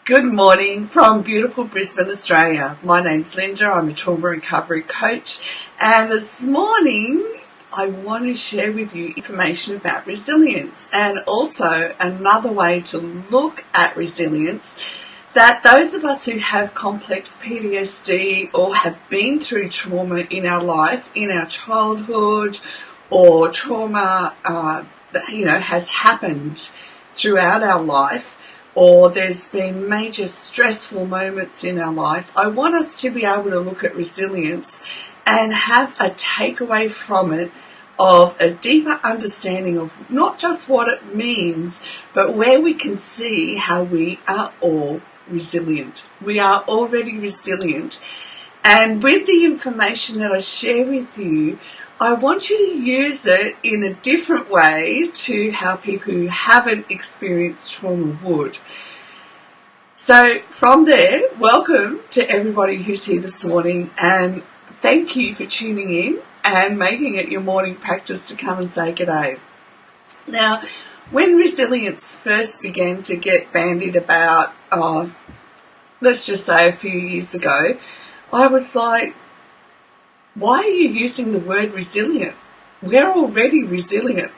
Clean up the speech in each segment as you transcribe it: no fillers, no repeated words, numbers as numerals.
Good morning from beautiful Brisbane, Australia. My name's Linda. I'm a trauma recovery coach, and this morning I want to share with you information about resilience and also another way to look at resilience, that those of us who have complex PTSD or have been through trauma in our life, in our childhood, or trauma that has happened throughout our life, or there's been major stressful moments in our life, I want us to be able to look at resilience and have a takeaway from it of a deeper understanding of not just what it means, but where we can see how we are all resilient. We are already resilient. And with the information that I share with you, I want you to use it in a different way to how people who haven't experienced trauma would. So from there, welcome to everybody who's here this morning, and thank you for tuning in and making it your morning practice to come and say g'day. Now, when resilience first began to get bandied about, let's just say a few years ago, I was like, why are you using the word resilient? We're already resilient.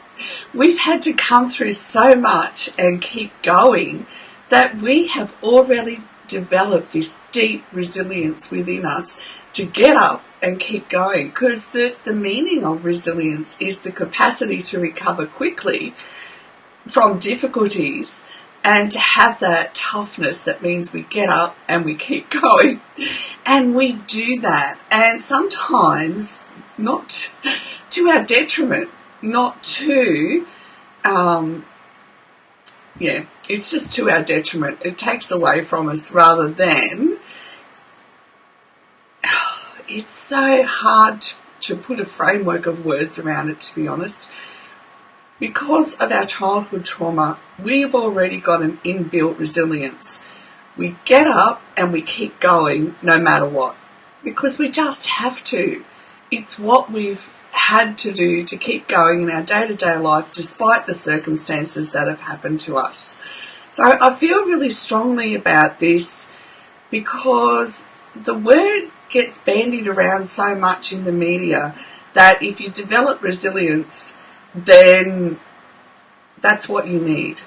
We've had to come through so much and keep going that we have already developed this deep resilience within us to get up and keep going, because the meaning of resilience is the capacity to recover quickly from difficulties and to have that toughness. That means we get up and we keep going. And we do that. And sometimes not to our detriment, not to, it's just to our detriment. It takes away from us rather than, it's so hard to put a framework of words around it, to be honest. Because of our childhood trauma, we've already got an inbuilt resilience. We get up and we keep going no matter what, because we just have to. It's what we've had to do to keep going in our day-to-day life despite the circumstances that have happened to us. So I feel really strongly about this because the word gets bandied around so much in the media that if you develop resilience, then that's what you need.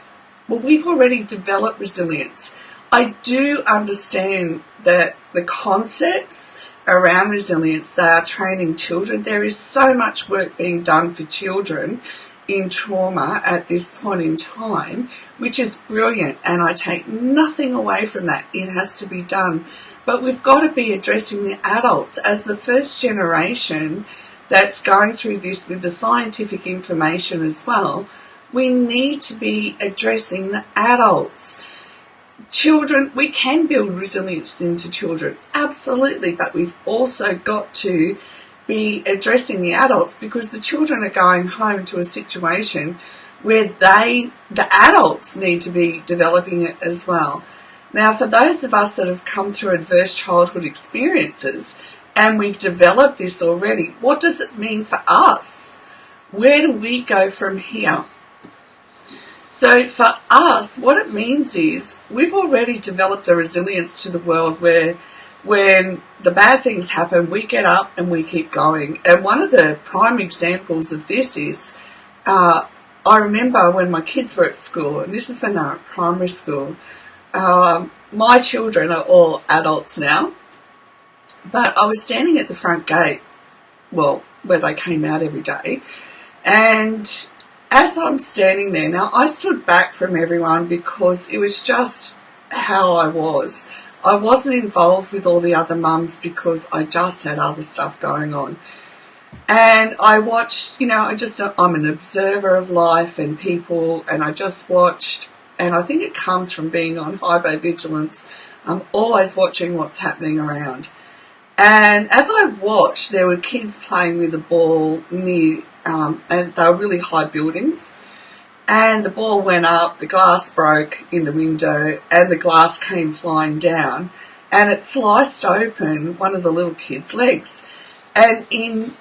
Well, we've already developed resilience. I do understand that the concepts around resilience, they are training children. There is so much work being done for children in trauma at this point in time, which is brilliant, and I take nothing away from that. It has to be done. But we've got to be addressing the adults as the first generation that's going through this with the scientific information as well. We need to be addressing the adults. Children, we can build resilience into children, absolutely, but we've also got to be addressing the adults, because the children are going home to a situation where the adults need to be developing it as well. Now, for those of us that have come through adverse childhood experiences and we've developed this already, what does it mean for us? Where do we go from here? So for us, what it means is we've already developed a resilience to the world where when the bad things happen, we get up and we keep going. And one of the prime examples of this is, I remember when my kids were at school, and this is when they were at primary school. My children are all adults now, but I was standing at the front gate, well, where they came out every day, and as I'm standing there, now I stood back from everyone because it was just how I was. I wasn't involved with all the other mums because I just had other stuff going on. And I watched, I'm an observer of life and people, and I just watched, and I think it comes from being on hypervigilance. I'm always watching what's happening around. And as I watched, there were kids playing with a ball near, and they were really high buildings. And the ball went up, the glass broke in the window, and the glass came flying down, and it sliced open one of the little kids' legs. And in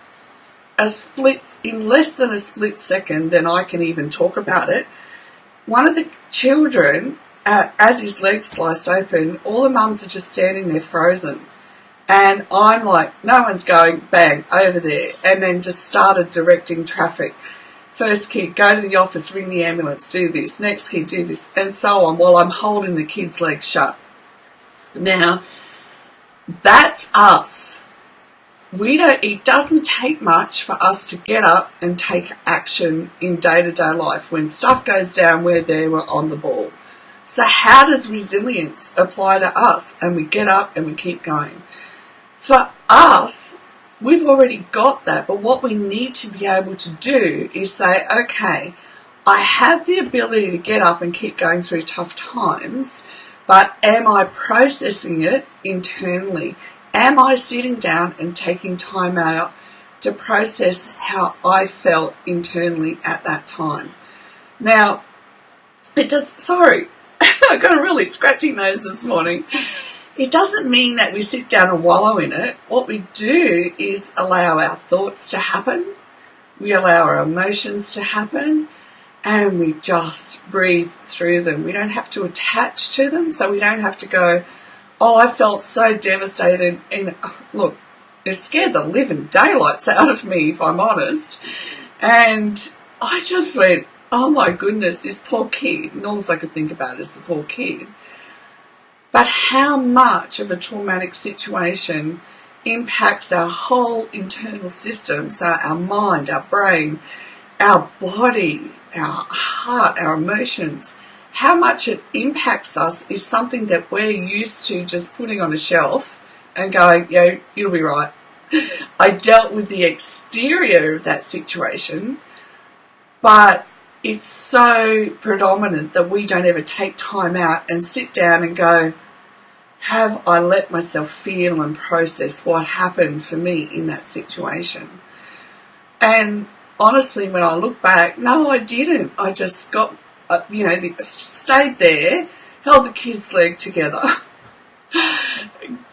less than a split second, then I can even talk about it, one of the children as his leg sliced open, all the mums are just standing there frozen. And I'm like, no one's going, bang, over there. And then just started directing traffic. First kid, go to the office, ring the ambulance, do this. Next kid, do this, and so on, while I'm holding the kid's leg shut. Now, that's us. It doesn't take much for us to get up and take action in day-to-day life. When stuff goes down, we're there, we're on the ball. So how does resilience apply to us? And we get up and we keep going. For us, we've already got that, but what we need to be able to do is say, okay, I have the ability to get up and keep going through tough times, but am I processing it internally? Am I sitting down and taking time out to process how I felt internally at that time? Now, I got a really scratchy nose this morning. It doesn't mean that we sit down and wallow in it. What we do is allow our thoughts to happen, we allow our emotions to happen, and we just breathe through them. We don't have to attach to them, so we don't have to go, oh, I felt so devastated. And look, it scared the living daylights out of me, if I'm honest. And I just went, oh my goodness, this poor kid. And all I could think about is the poor kid. But how much of a traumatic situation impacts our whole internal system, so our mind, our brain, our body, our heart, our emotions, how much it impacts us is something that we're used to just putting on a shelf and going, you'll be right. I dealt with the exterior of that situation, but it's so predominant that we don't ever take time out and sit down and go, have I let myself feel and process what happened for me in that situation? And honestly, when I look back, no, I didn't. I just got, stayed there, held the kid's leg together,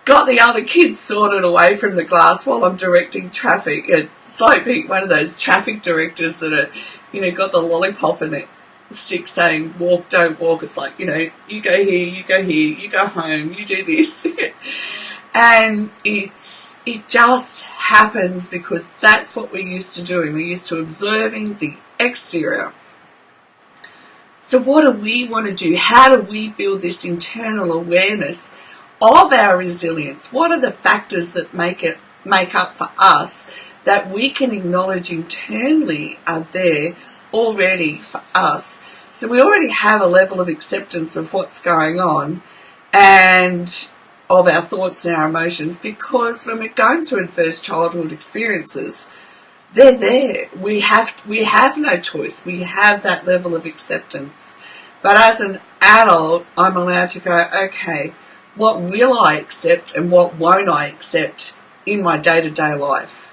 got the other kids sorted away from the glass while I'm directing traffic. It's like being one of those traffic directors that are, got the lollipop in it, stick saying, walk, don't walk. It's like, you go here, you go home, you do this. And it just happens because that's what we're used to doing. We're used to observing the exterior. So what do we want to do? How do we build this internal awareness of our resilience? What are the factors that make up for us that we can acknowledge internally are there already for us? So we already have a level of acceptance of what's going on and of our thoughts and our emotions, because when we're going through adverse childhood experiences, they're there. We have no choice. We have that level of acceptance. But as an adult, I'm allowed to go, okay, what will I accept and what won't I accept in my day-to-day life?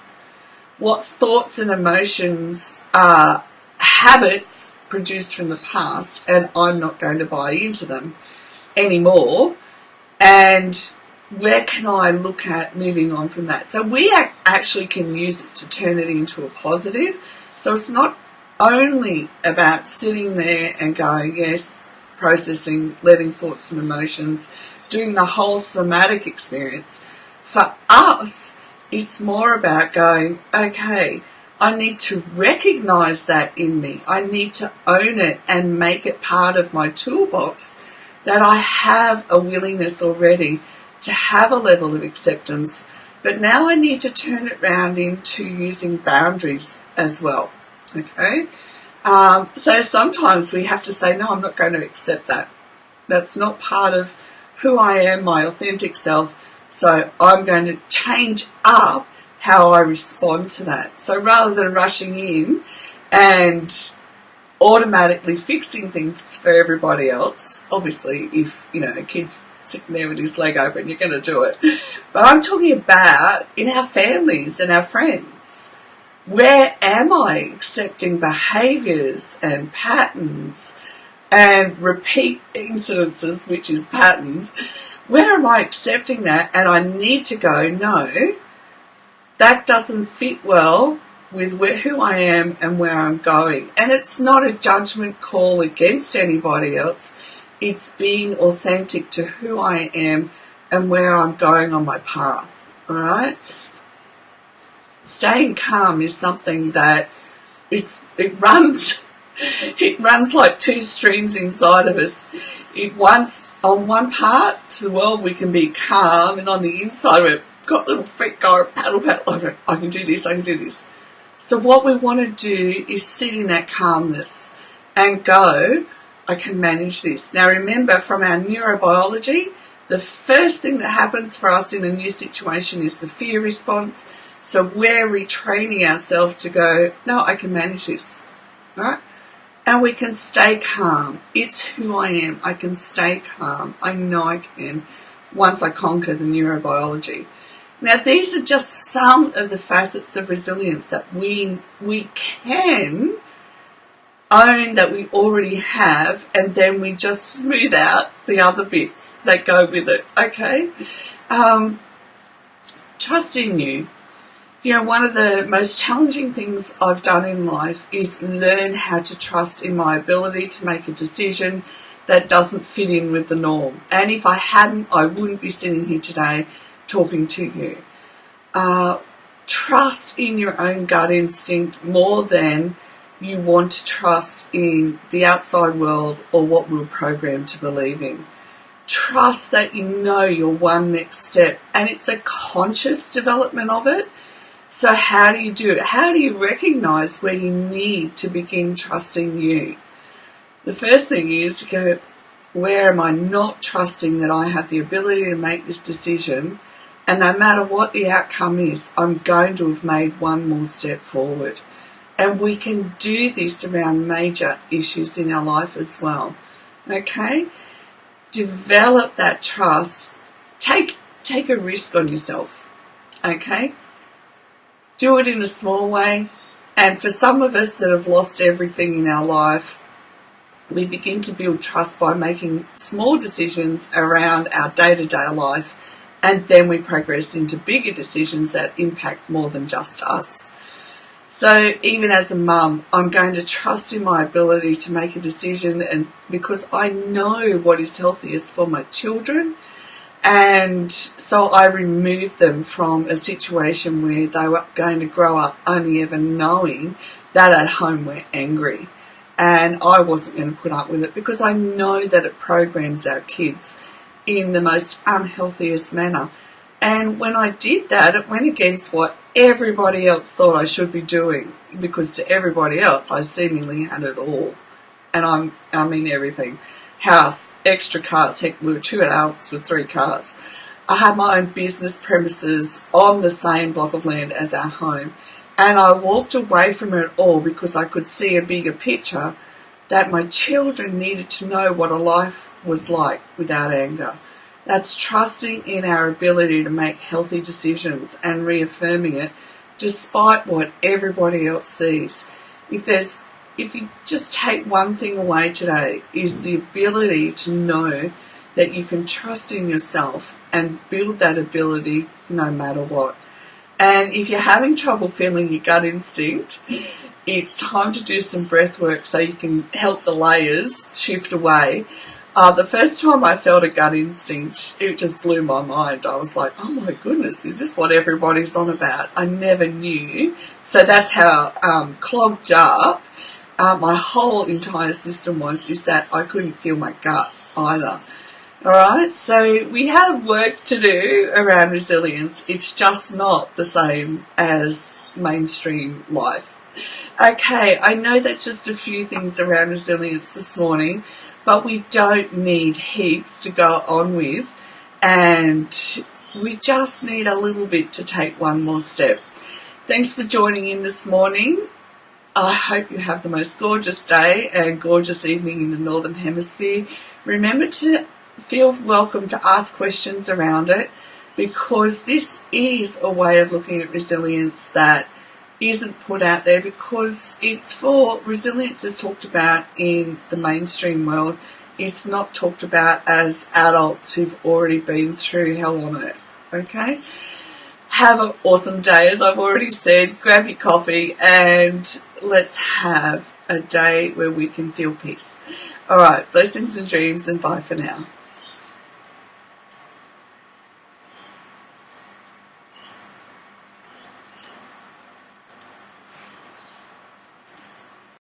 What thoughts and emotions are habits produced from the past, and I'm not going to buy into them anymore? And where can I look at moving on from that? So we actually can use it to turn it into a positive. So it's not only about sitting there and going, yes, processing, letting thoughts and emotions, doing the whole somatic experience. For us, it's more about going, okay, I need to recognize that in me. I need to own it and make it part of my toolbox, that I have a willingness already to have a level of acceptance, but now I need to turn it around into using boundaries as well, okay? So sometimes we have to say, no, I'm not going to accept that. That's not part of who I am, my authentic self, so I'm going to change up how I respond to that. So rather than rushing in and automatically fixing things for everybody else, obviously if, a kid's sitting there with his leg open, you're going to do it. But I'm talking about in our families and our friends. Where am I accepting behaviours and patterns and repeat incidences, which is patterns? Where am I accepting that? And I need to go, no, that doesn't fit well with who I am and where I'm going. And it's not a judgment call against anybody else. It's being authentic to who I am and where I'm going on my path, all right? Staying calm is something that it runs like two streams inside of us. On one part of the world we can be calm, and on the inside we've got little feet going paddle, I can do this. So what we want to do is sit in that calmness and go, I can manage this. Now remember, from our neurobiology, the first thing that happens for us in a new situation is the fear response. So we're retraining ourselves to go, no, I can manage this, right? And we can stay calm. It's who I am. I can stay calm. I know I can once I conquer the neurobiology. Now, these are just some of the facets of resilience that we can own, that we already have, and then we just smooth out the other bits that go with it, okay? Trust in you. You know, one of the most challenging things I've done in life is learn how to trust in my ability to make a decision that doesn't fit in with the norm. And if I hadn't, I wouldn't be sitting here today talking to you. Trust in your own gut instinct more than you want to trust in the outside world or what we're programmed to believe in. Trust that you know your one next step, and it's a conscious development of it. So how do you do it? How do you recognize where you need to begin trusting you? The first thing is to go, where am I not trusting that I have the ability to make this decision? And no matter what the outcome is, I'm going to have made one more step forward. And we can do this around major issues in our life as well. Okay? Develop that trust. Take a risk on yourself. Okay? Do it in a small way. And for some of us that have lost everything in our life, we begin to build trust by making small decisions around our day-to-day life, and then we progress into bigger decisions that impact more than just us. So even as a mum, I'm going to trust in my ability to make a decision, and because I know what is healthiest for my children. And so I removed them from a situation where they were going to grow up only ever knowing that at home we're angry. And I wasn't going to put up with it because I know that it programs our kids in the most unhealthiest manner. And when I did that, it went against what everybody else thought I should be doing, because to everybody else I seemingly had it all. And I mean everything. House, extra cars, heck, we were 2 adults with 3 cars. I had my own business premises on the same block of land as our home, and I walked away from it all because I could see a bigger picture, that my children needed to know what a life was like without anger. That's trusting in our ability to make healthy decisions and reaffirming it despite what everybody else sees. If you just take one thing away today, is the ability to know that you can trust in yourself and build that ability no matter what. And if you're having trouble feeling your gut instinct, it's time to do some breath work so you can help the layers shift away. The first time I felt a gut instinct, it just blew my mind. I was like, oh my goodness, is this what everybody's on about? I never knew. So that's how clogged up my whole entire system is that I couldn't feel my gut either. Alright, so we have work to do around resilience. It's just not the same as mainstream life. Okay, I know that's just a few things around resilience this morning, but we don't need heaps to go on with, and we just need a little bit to take one more step. Thanks for joining in this morning. I hope you have the most gorgeous day and gorgeous evening in the Northern Hemisphere. Remember to feel welcome to ask questions around it, because this is a way of looking at resilience that isn't put out there, because resilience is talked about in the mainstream world. It's not talked about as adults who've already been through hell on earth. Okay? Have an awesome day, as I've already said. Grab your coffee and let's have a day where we can feel peace. All right, blessings and dreams, and bye for now.